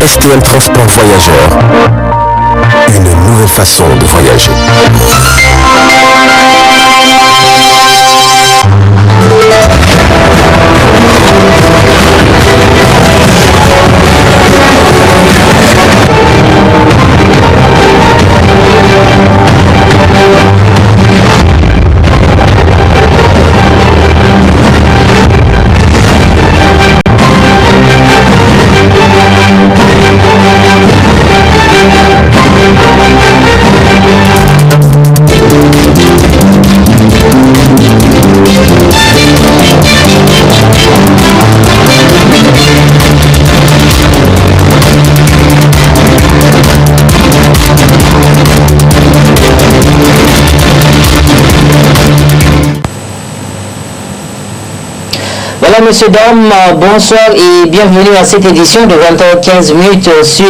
STL Transport Voyageurs. Une nouvelle façon de voyager. Voilà, messieurs, dames, bonsoir et bienvenue à cette édition de 20h15 sur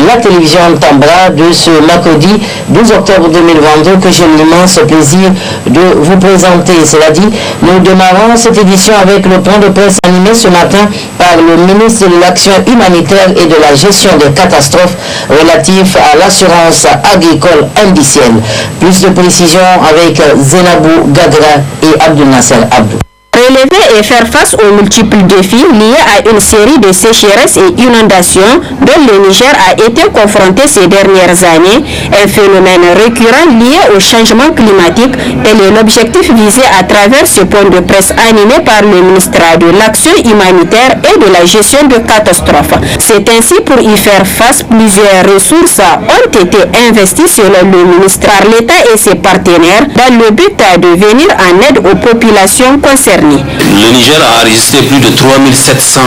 la télévision Tambra de ce mercredi 12 octobre 2022 que j'ai l'immense plaisir de vous présenter. Cela dit, nous démarrons cette édition avec le point de presse animé ce matin par le ministre de l'Action humanitaire et de la gestion des catastrophes relatif à l'assurance agricole indicienne. Plus de précisions avec Zenabou Gagra et Abdel Nasser Abdou. Relever et faire face aux multiples défis liés à une série de sécheresses et inondations dont le Niger a été confronté ces dernières années, un phénomène récurrent lié au changement climatique, tel est l'objectif visé à travers ce point de presse animé par le ministère de l'Action humanitaire et de la gestion de catastrophes. C'est ainsi pour y faire face, plusieurs ressources ont été investies selon le ministère par l'État et ses partenaires dans le but de venir en aide aux populations concernées. Le Niger a enregistré plus de 3700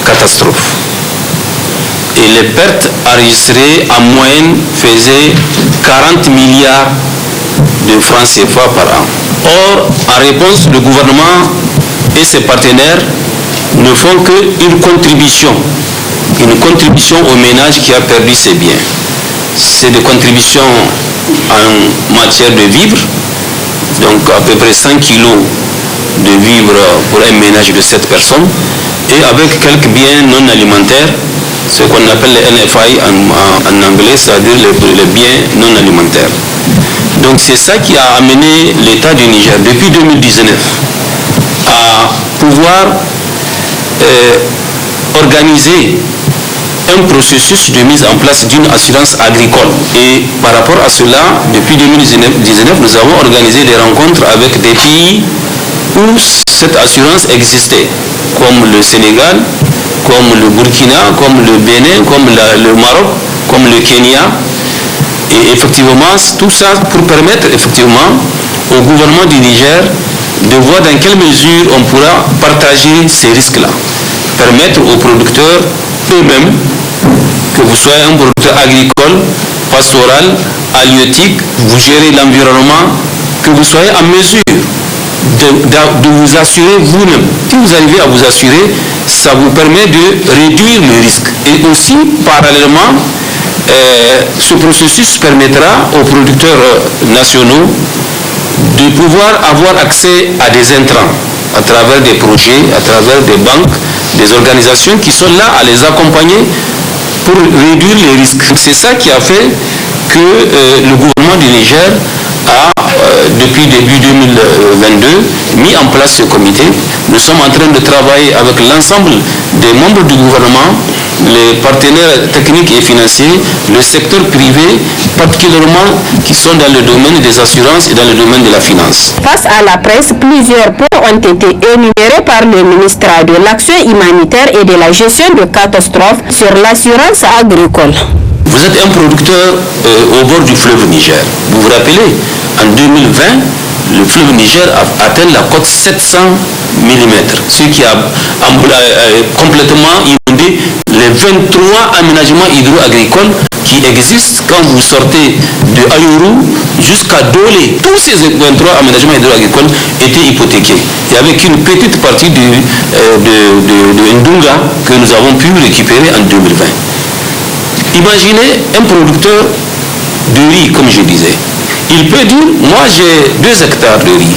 catastrophes. Et les pertes enregistrées en moyenne faisaient 40 milliards de francs CFA par an. Or, en réponse, le gouvernement et ses partenaires ne font qu'une contribution aux ménages qui a perdu ses biens. C'est des contributions en matière de vivres, donc à peu près 100 kilos de vivres pour un ménage de 7 personnes, et avec quelques biens non alimentaires, ce qu'on appelle les NFI en anglais, c'est-à-dire les biens non alimentaires. Donc c'est ça qui a amené l'État du Niger depuis 2019 à pouvoir organiser un processus de mise en place d'une assurance agricole. Et par rapport à cela, depuis 2019, nous avons organisé des rencontres avec des pays où cette assurance existait, comme le Sénégal, comme le Burkina, comme le Bénin, comme le Maroc, comme le Kenya. Et effectivement, tout ça pour permettre effectivement au gouvernement du Niger de voir dans quelle mesure on pourra partager ces risques-là. Permettre aux producteurs eux-mêmes, que vous soyez un producteur agricole, pastoral, halieutique, vous gérez l'environnement, que vous soyez en mesure de vous assurer vous-même. Si vous arrivez à vous assurer, ça vous permet de réduire le risque. Et aussi, parallèlement, ce processus permettra aux producteurs nationaux de pouvoir avoir accès à des intrants à travers des projets, à travers des banques, des organisations qui sont là à les accompagner pour réduire les risques. C'est ça qui a fait que le gouvernement du Niger a, depuis début 2022, mis en place ce comité. Nous sommes en train de travailler avec l'ensemble des membres du gouvernement, les partenaires techniques et financiers, le secteur privé, particulièrement qui sont dans le domaine des assurances et dans le domaine de la finance. Face à la presse, plusieurs points ont été énumérés par le ministère de l'Action humanitaire et de la gestion de catastrophes sur l'assurance agricole. Vous êtes un producteur au bord du fleuve Niger. Vous vous rappelez, en 2020, le fleuve Niger a atteint la cote 700 mm, ce qui a complètement inondé les 23 aménagements hydro-agricoles qui existent quand vous sortez de Ayourou jusqu'à Dolé. Tous ces 23 aménagements hydro-agricoles étaient hypothéqués. Il n'y avait qu'une petite partie de Ndunga que nous avons pu récupérer en 2020. Imaginez un producteur de riz, comme je disais. Il peut dire, moi j'ai 2 hectares de riz.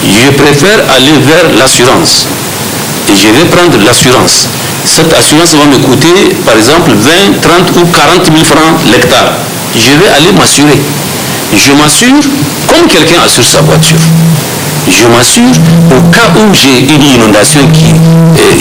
Je préfère aller vers l'assurance. et je vais prendre l'assurance. Cette assurance va me coûter par exemple 20, 30 ou 40 000 francs l'hectare. Je vais aller m'assurer. Je m'assure comme quelqu'un assure sa voiture. Je m'assure au cas où j'ai une inondation qui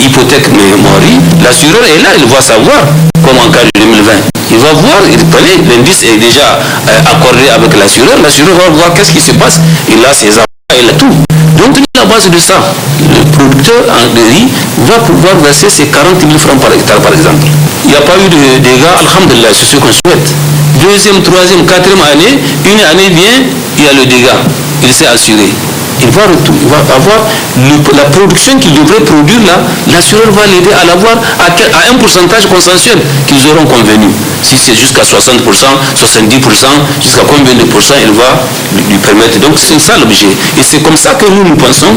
hypothèque mon riz, l'assureur est là, il va savoir, comme en cas de 2020. Il va voir, l'indice est déjà accordé avec l'assureur va voir qu'est-ce qui se passe, il a ses enfants, il a tout. Donc à la base de ça, le producteur de riz va pouvoir verser ses 40 000 francs par hectare par exemple. Il n'y a pas eu de dégâts, alhamdulillah, c'est ce qu'on souhaite. Deuxième, troisième, quatrième année, une année vient, il y a le dégât, il s'est assuré. Il va avoir la production qu'il devrait produire là, l'assureur va l'aider à l'avoir à un pourcentage consensuel qu'ils auront convenu. Si c'est jusqu'à 60%, 70%, jusqu'à combien de pourcents il va lui permettre. Donc c'est ça l'objet. Et c'est comme ça que nous pensons,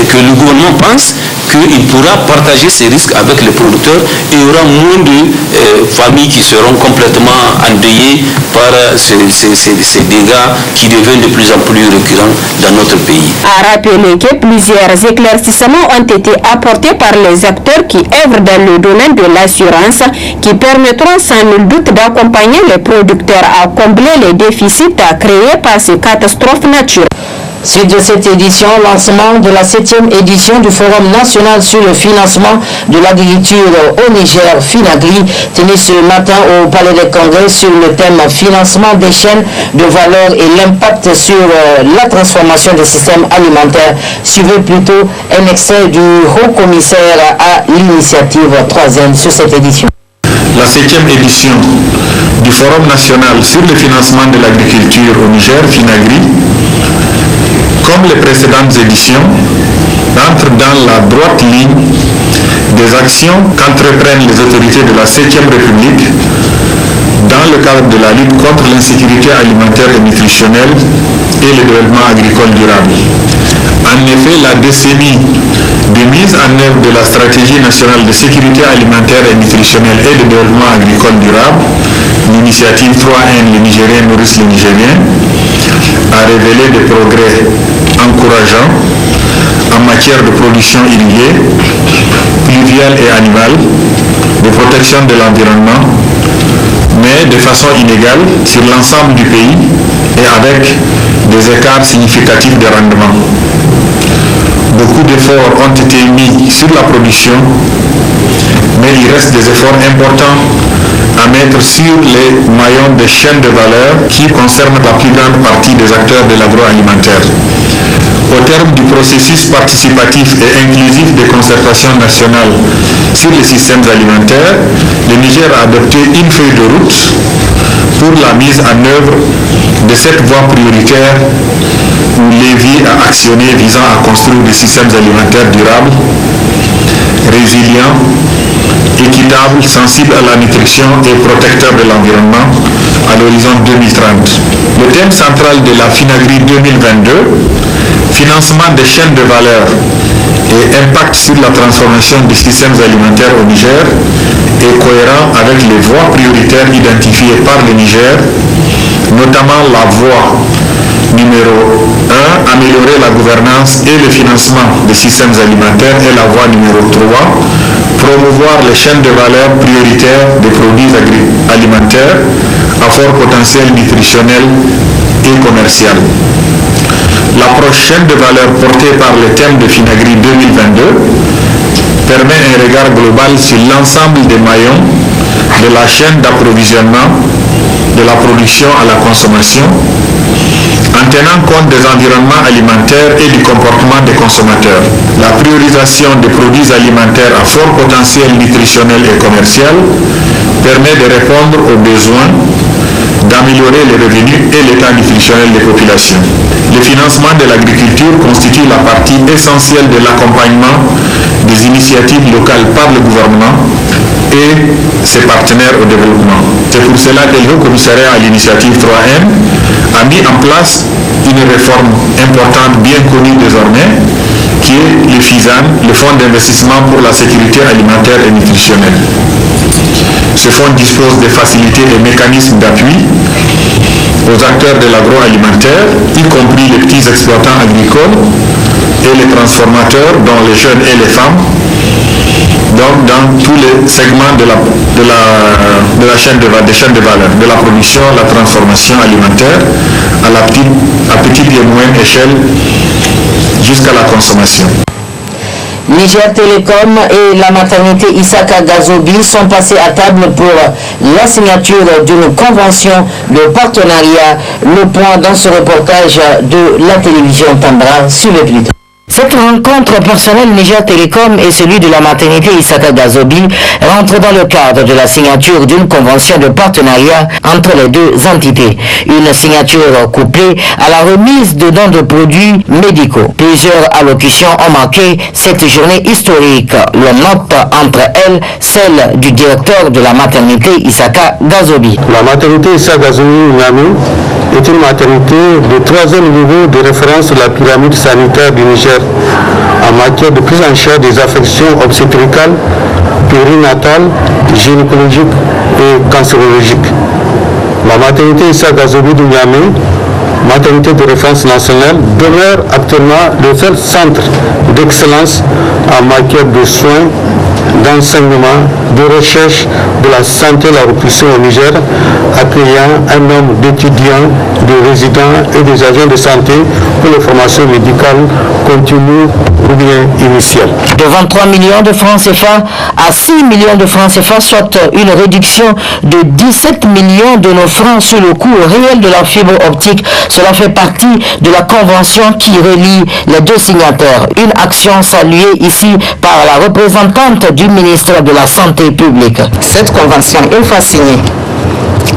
que le gouvernement pense qu'il pourra partager ces risques avec les producteurs et il y aura moins de familles qui seront complètement endeuillées par ces dégâts qui deviennent de plus en plus récurrents dans notre pays. A rappeler que plusieurs éclaircissements ont été apportés par les acteurs qui œuvrent dans le domaine de l'assurance qui permettront sans nul doute d'accompagner les producteurs à combler les déficits créés par ces catastrophes naturelles. Suite de cette édition, lancement de la 7e édition du Forum national sur le financement de l'agriculture au Niger, FINAGRI, tenu ce matin au Palais des Congrès sur le thème financement des chaînes de valeur et l'impact sur la transformation des systèmes alimentaires. Suivez plutôt un extrait du haut commissaire à l'initiative 3e sur cette édition. La 7e édition du Forum national sur le financement de l'agriculture au Niger, FINAGRI, comme les précédentes éditions, entre dans la droite ligne des actions qu'entreprennent les autorités de la 7e République dans le cadre de la lutte contre l'insécurité alimentaire et nutritionnelle et le développement agricole durable. En effet, la décennie de mise en œuvre de la stratégie nationale de sécurité alimentaire et nutritionnelle et de développement agricole durable, l'initiative 3N, les Nigériens nourrissent les Nigériens, a révélé des progrès encourageants en matière de production irriguée, pluviale et animale, de protection de l'environnement, mais de façon inégale sur l'ensemble du pays et avec des écarts significatifs de rendement. Beaucoup d'efforts ont été mis sur la production, mais il reste des efforts importants à mettre sur les maillons des chaînes de valeur qui concernent la plus grande partie des acteurs de l'agroalimentaire. Au terme du processus participatif et inclusif de concertation nationale sur les systèmes alimentaires, le Niger a adopté une feuille de route pour la mise en œuvre de cette voie prioritaire ou levier à actionner visant à construire des systèmes alimentaires durables, résilients, équitables, sensibles à la nutrition et protecteurs de l'environnement à l'horizon 2030. Le thème central de la FINAGRI 2022, financement des chaînes de valeur et impact sur la transformation des systèmes alimentaires au Niger, est cohérent avec les voies prioritaires identifiées par le Niger, notamment la voie numéro 1, améliorer la gouvernance et le financement des systèmes alimentaires, et la voie numéro 3, promouvoir les chaînes de valeur prioritaires des produits alimentaires à fort potentiel nutritionnel et commercial. L'approche chaîne de valeur portée par le thème de FINAGRI 2022 permet un regard global sur l'ensemble des maillons de la chaîne d'approvisionnement, de la production à la consommation, en tenant compte des environnements alimentaires et du comportement des consommateurs. La priorisation des produits alimentaires à fort potentiel nutritionnel et commercial permet de répondre aux besoins, d'améliorer les revenus et l'état nutritionnel des populations. Le financement de l'agriculture constitue la partie essentielle de l'accompagnement des initiatives locales par le gouvernement et ses partenaires au développement. C'est pour cela que le Haut Commissariat à l'initiative 3M a mis en place une réforme importante bien connue désormais, qui est le FISAN, le Fonds d'investissement pour la sécurité alimentaire et nutritionnelle. Ce fonds dispose de facilités et mécanismes d'appui aux acteurs de l'agroalimentaire, y compris les petits exploitants agricoles et les transformateurs, dont les jeunes et les femmes, donc dans tous les segments de la chaîne des chaînes de valeur, de la production, la transformation alimentaire, à petite et moyenne échelle jusqu'à la consommation. Niger Télécom et la maternité Isaka Gazobi sont passés à table pour la signature d'une convention de partenariat. Le point dans ce reportage de la télévision Tambra sur le Pluton. Cette rencontre personnelle Niger Télécom et celui de la maternité Isaka Gazobi rentre dans le cadre de la signature d'une convention de partenariat entre les deux entités. Une signature couplée à la remise de dons de produits médicaux. Plusieurs allocutions ont marqué cette journée historique. Le note entre elles celle du directeur de la maternité Isaka Gazobi. La maternité Isaka Gazobi est une maternité de troisième niveau de référence de la pyramide sanitaire du Niger en matière de prise en charge des affections obstétricales, périnatales, gynécologiques et cancérologiques. La maternité Isaka Gazobi de Niamey, maternité de référence nationale, demeure actuellement le seul centre d'excellence en matière de soins, d'enseignement, de recherche de la santé et la reproduction au Niger, accueillant un nombre d'étudiants, de résidents et des agents de santé pour les formations médicales continues ou bien initiales. De 23 millions de francs CFA à 6 millions de francs CFA, soit une réduction de 17 millions de nos francs sur le coût réel de la fibre optique. Cela fait partie de la convention qui relie les deux signataires. Une action saluée ici par la représentante du ministère de la Santé publique. Cette convention, une fois signée,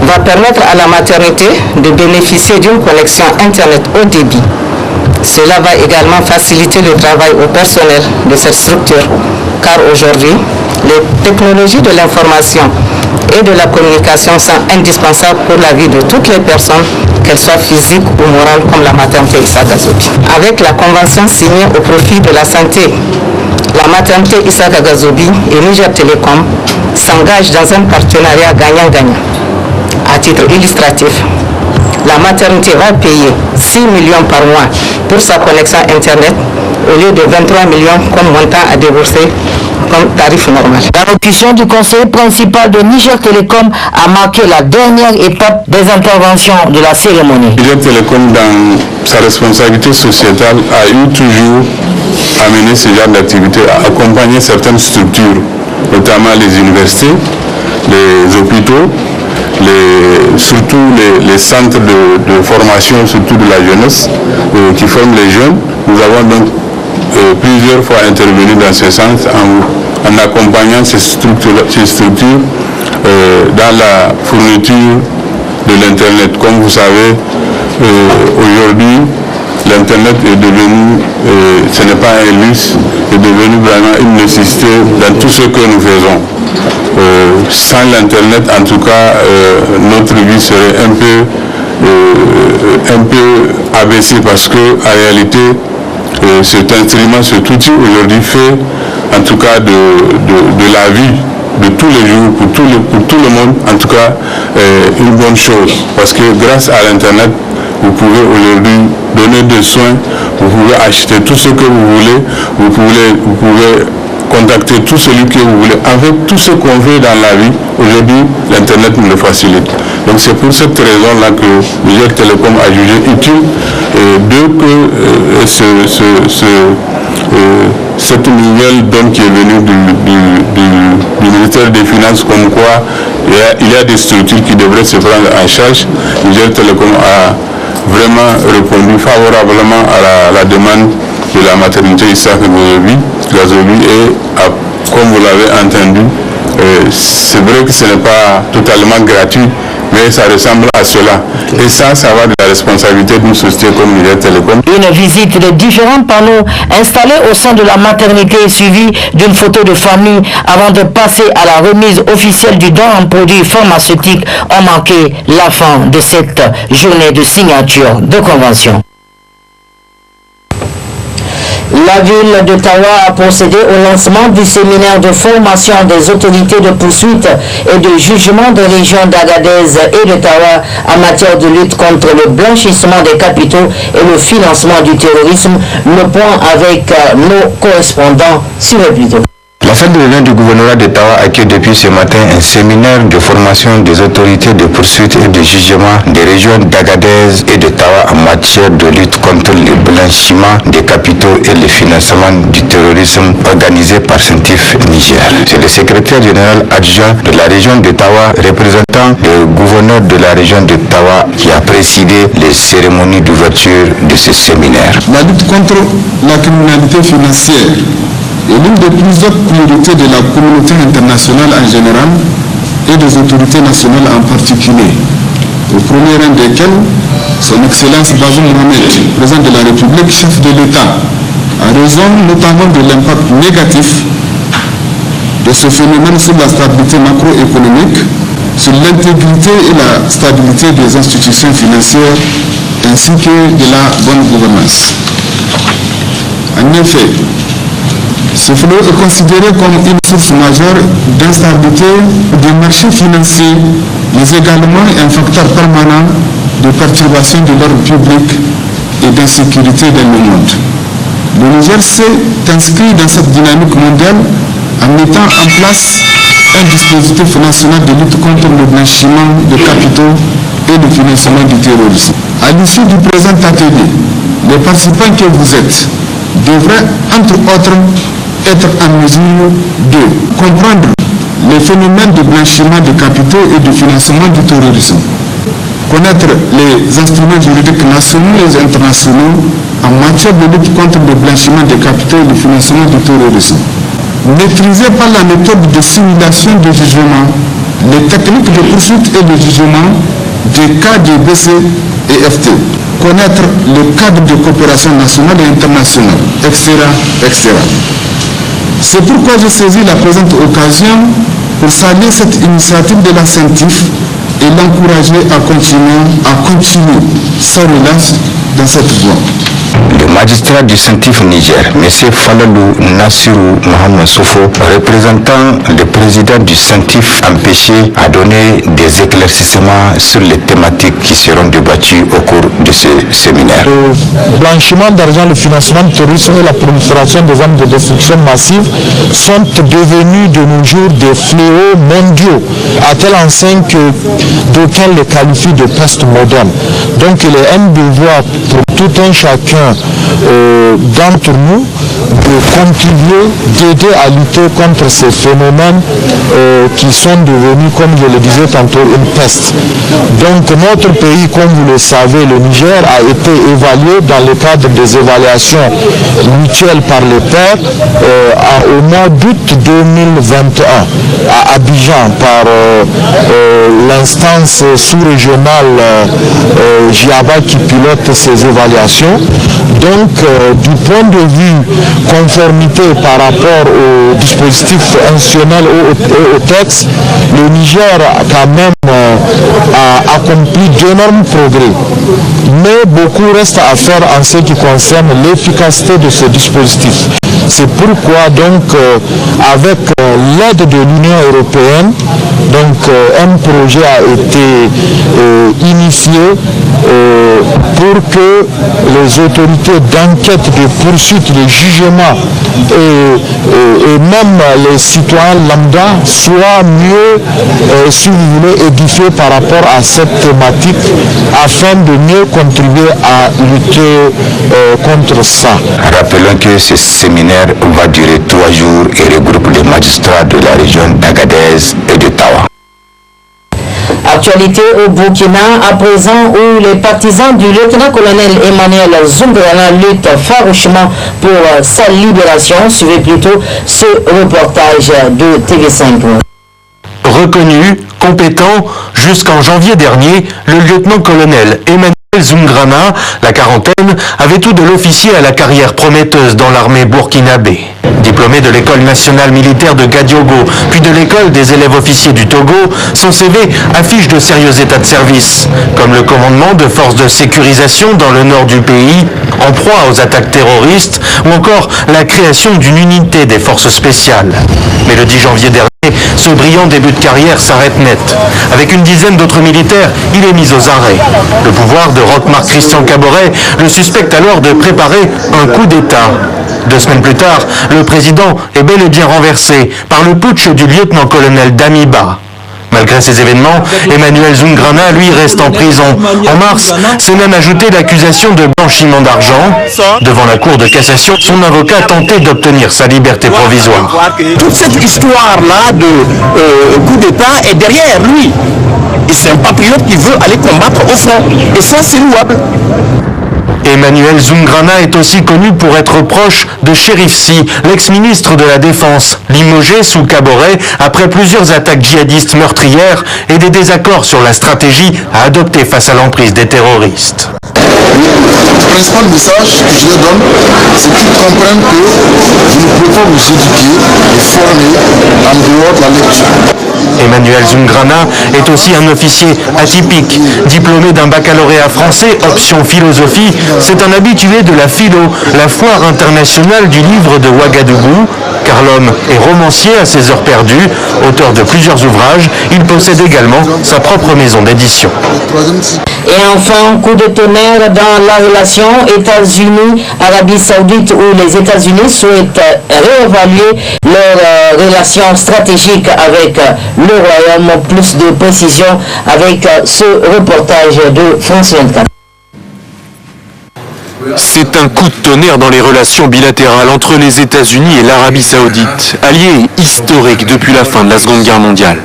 va permettre à la maternité de bénéficier d'une connexion Internet haut débit. Cela va également faciliter le travail au personnel de cette structure, car aujourd'hui, les technologies de l'information et de la communication sont indispensables pour la vie de toutes les personnes, qu'elles soient physiques ou morales, comme la maternité Isaka Gazobi. Avec la convention signée au profit de la santé, la maternité Isaka Gazobi et Niger Télécom s'engagent dans un partenariat gagnant-gagnant. À titre illustratif, la maternité va payer 6 millions par mois pour sa connexion Internet au lieu de 23 millions comme montant à débourser comme tarif normal. L'allocution du conseiller principal de Niger Télécom a marqué la dernière étape des interventions de la cérémonie. Niger Télécom, dans sa responsabilité sociétale, a eu toujours amené ce genre d'activité à accompagner certaines structures, notamment les universités, les hôpitaux, surtout les centres de formation, surtout de la jeunesse, qui forment les jeunes. Nous avons donc plusieurs fois intervenu dans ce sens en accompagnant ces structures dans la fourniture de l'Internet. Comme vous savez, aujourd'hui, l'Internet est devenu, ce n'est pas un luxe, est devenu vraiment une nécessité dans tout ce que nous faisons. Sans l'Internet, en tout cas, notre vie serait un peu abaissée parce que en réalité, cet instrument, cet outil aujourd'hui fait, en tout cas, de la vie de tous les jours, pour tout le monde, en tout cas, une bonne chose. Parce que grâce à l'Internet, vous pouvez aujourd'hui donner des soins, vous pouvez acheter tout ce que vous voulez, vous pouvez contacter tout celui que vous voulez. En fait, tout ce qu'on fait dans la vie, aujourd'hui, l'Internet nous le facilite. Donc c'est pour cette raison-là que Niger Télécom a jugé utile cette nouvelle donne qui est venue du ministère des Finances, comme quoi il y a des structures qui devraient se prendre en charge. Niger Télécom a vraiment répondu favorablement à la demande de la maternité Isaka Gazobi et comme vous l'avez entendu, c'est vrai que ce n'est pas totalement gratuit, mais ça ressemble à cela. Et ça va de la responsabilité d'une société comme Niger Télécom. Une visite de différents panneaux installés au sein de la maternité suivie d'une photo de famille avant de passer à la remise officielle du don en produits pharmaceutiques ont marqué la fin de cette journée de signature de convention. La ville d'Ottawa a procédé au lancement du séminaire de formation des autorités de poursuite et de jugement des régions d'Agadez et d'Ottawa en matière de lutte contre le blanchissement des capitaux et le financement du terrorisme. Le point avec nos correspondants sur le vidéo. La salle de réunion du gouvernorat d'Ottawa accueille depuis ce matin un séminaire de formation des autorités de poursuite et de jugement des régions d'Agadez et d'Ottawa en matière de lutte contre le blanchiment des capitaux et le financement du terrorisme organisé par Centif Niger. C'est le secrétaire général adjoint de la région d'Ottawa, représentant le gouverneur de la région d'Ottawa, qui a présidé les cérémonies d'ouverture de ce séminaire. La lutte contre la criminalité financière est l'une des plusieurs priorités de la communauté internationale en général et des autorités nationales en particulier, au premier rang desquelles son Excellence Bazoum Mohamed, président de la République, chef de l'État, a raison notamment de l'impact négatif de ce phénomène sur la stabilité macroéconomique, sur l'intégrité et la stabilité des institutions financières ainsi que de la bonne gouvernance. En effet, ce fléau est considéré comme une source majeure d'instabilité des marchés financiers, mais également un facteur permanent de perturbation de l'ordre public et d'insécurité dans le monde. Le Niger s'est inscrit dans cette dynamique mondiale en mettant en place un dispositif national de lutte contre le blanchiment de capitaux et le financement du terrorisme. À l'issue du présent atelier, les participants que vous êtes devraient, entre autres, être en mesure de comprendre les phénomènes de blanchiment de capitaux et de financement du terrorisme, connaître les instruments juridiques nationaux et internationaux en matière de lutte contre le blanchiment de capitaux et le financement du terrorisme, maîtriser par la méthode de simulation de jugement les techniques de poursuite et de jugement des cas de BC et FT, connaître le cadre de coopération nationale et internationale, etc., etc. C'est pourquoi j'ai saisi la présente occasion pour saluer cette initiative de la Centif et l'encourager à continuer sans relâche dans cette voie. Le magistrat du Centif Niger, M. Falalou Nassirou Mohamed Soufo, représentant le président du Centif empêché, a donné des éclaircissements sur les thématiques qui seront débattues au cours de ce séminaire. Le blanchiment d'argent, le financement du terrorisme et la prolifération des armes de destruction massive sont devenus de nos jours des fléaux mondiaux, à tel enseigne que d'aucuns les qualifient de peste moderne. Donc il est un devoir pour tout un chacun d'entre nous de contribuer, d'aider à lutter contre ces phénomènes qui sont devenus, comme je le disais tantôt, une peste. Donc notre pays, comme vous le savez, le Niger, a été évalué dans le cadre des évaluations mutuelles par les pairs au mois d'août 2021 à Abidjan par l'instance sous-régionale JIABA qui pilote ces évaluations. Donc, du point de vue conformité par rapport au dispositif institutionnel ou au texte, le Niger quand même a accompli d'énormes progrès. Mais beaucoup reste à faire en ce qui concerne l'efficacité de ce dispositif. C'est pourquoi donc avec l'aide de l'Union européenne, donc un projet a été initié pour que les autorités d'enquête, de poursuite, de jugement et même les citoyens lambda soient mieux, si vous voulez, édifiés par rapport à cette thématique afin de mieux contribuer à lutter contre ça. Rappelons que ce séminaire va durer 3 jours et regroupe les magistrats de la région d'Agadez et d'Ottawa. Actualité au Burkina à présent où les partisans du lieutenant-colonel Emmanuel Zoungrana luttent farouchement pour sa libération. Suivez plutôt ce reportage de TV5. Reconnu, compétent, jusqu'en janvier dernier, le lieutenant-colonel Emmanuel Zoungrana, la quarantaine, avait tout de l'officier à la carrière prometteuse dans l'armée burkinabé. Diplômé de l'école nationale militaire de Gadiogo, puis de l'école des élèves officiers du Togo, son CV affiche de sérieux états de service, comme le commandement de forces de sécurisation dans le nord du pays, en proie aux attaques terroristes, ou encore la création d'une unité des forces spéciales. Mais le 10 janvier dernier, ce brillant début de carrière s'arrête net. Avec une dizaine d'autres militaires, il est mis aux arrêts. Le pouvoir de Roch-Marc Christian Caboret le suspecte alors de préparer un coup d'État. 2 semaines plus tard, le président est bel et bien renversé par le putsch du lieutenant-colonel Damiba. Malgré ces événements, Emmanuel Zungrana, lui, reste en prison. En mars, s'est même ajouté l'accusation de blanchiment d'argent. Devant la Cour de cassation, son avocat tentait d'obtenir sa liberté provisoire. Toute cette histoire-là de coup d'État est derrière lui. Et c'est un patriote qui veut aller combattre au front. Et ça, c'est louable. Emmanuel Zungrana est aussi connu pour être proche de Chérif Sy, l'ex-ministre de la Défense, limogé sous Caboret après plusieurs attaques djihadistes meurtrières et des désaccords sur la stratégie à adopter face à l'emprise des terroristes. Le principal message que je leur donne, c'est qu'ils comprennent que vous ne pouvez pas vous éduquer et former en dehors de la lecture. Emmanuel Zungrana est aussi un officier atypique. Diplômé d'un baccalauréat français, option philosophie, c'est un habitué de la philo, la foire internationale du livre de Ouagadougou. Car l'homme est romancier à ses heures perdues, auteur de plusieurs ouvrages, il possède également sa propre maison d'édition. Et enfin, coup de tonnerre dans la relation États-Unis-Arabie Saoudite où les États-Unis souhaitent réévaluer leur relation stratégique avec le Royaume. Plus de précisions avec ce reportage de France 24. C'est un coup de tonnerre dans les relations bilatérales entre les États-Unis et l'Arabie Saoudite, alliés historiques depuis la fin de la Seconde Guerre mondiale.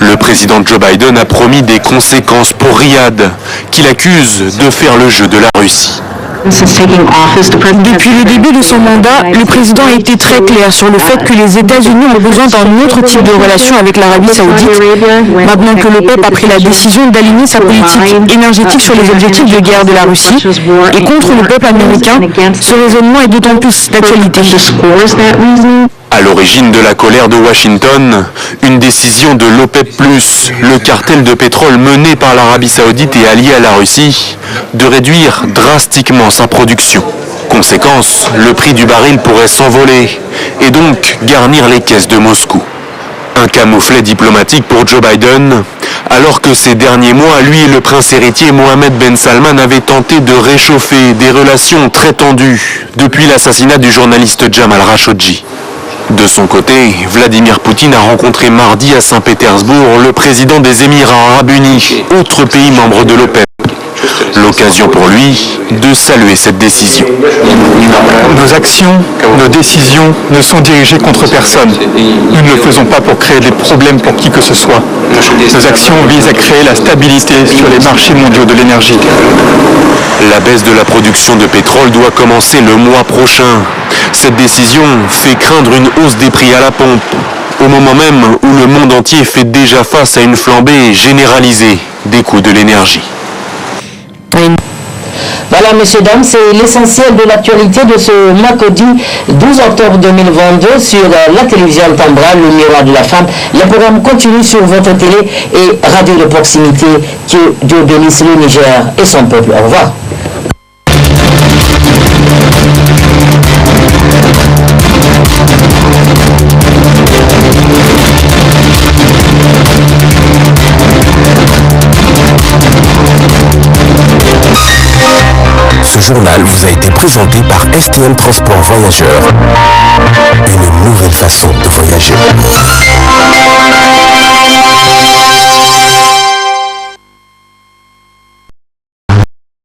Le président Joe Biden a promis des conséquences pour Riyad, qu'il accuse de faire le jeu de la Russie. Depuis le début de son mandat, le président a été très clair sur le fait que les États-Unis ont besoin d'un autre type de relation avec l'Arabie Saoudite. Maintenant que l'OPEP a pris la décision d'aligner sa politique énergétique sur les objectifs de guerre de la Russie et contre le peuple américain, ce raisonnement est d'autant plus d'actualité. À l'origine de la colère de Washington, une décision de l'OPEP+, le cartel de pétrole mené par l'Arabie Saoudite et allié à la Russie, de réduire drastiquement sa production. Conséquence, le prix du baril pourrait s'envoler et donc garnir les caisses de Moscou. Un camouflet diplomatique pour Joe Biden, alors que ces derniers mois, lui et le prince héritier Mohammed Ben Salman avaient tenté de réchauffer des relations très tendues depuis l'assassinat du journaliste Jamal Khashoggi. De son côté, Vladimir Poutine a rencontré mardi à Saint-Pétersbourg le président des Émirats arabes unis, autre pays membre de l'OPEP. L'occasion pour lui de saluer cette décision. Nos actions, nos décisions ne sont dirigées contre personne. Nous ne le faisons pas pour créer des problèmes pour qui que ce soit. Nos actions visent à créer la stabilité sur les marchés mondiaux de l'énergie. La baisse de la production de pétrole doit commencer le mois prochain. Cette décision fait craindre une hausse des prix à la pompe, au moment même où le monde entier fait déjà face à une flambée généralisée des coûts de l'énergie. Voilà, messieurs, dames, c'est l'essentiel de l'actualité de ce mercredi 12 octobre 2022 sur la télévision Tambra, le miroir de la femme. Les programmes continuent sur votre télé et radio de proximité. Que Dieu bénisse le Niger et son peuple. Au revoir. Ce journal vous a été présenté par STM Transport Voyageurs. Une nouvelle façon de voyager.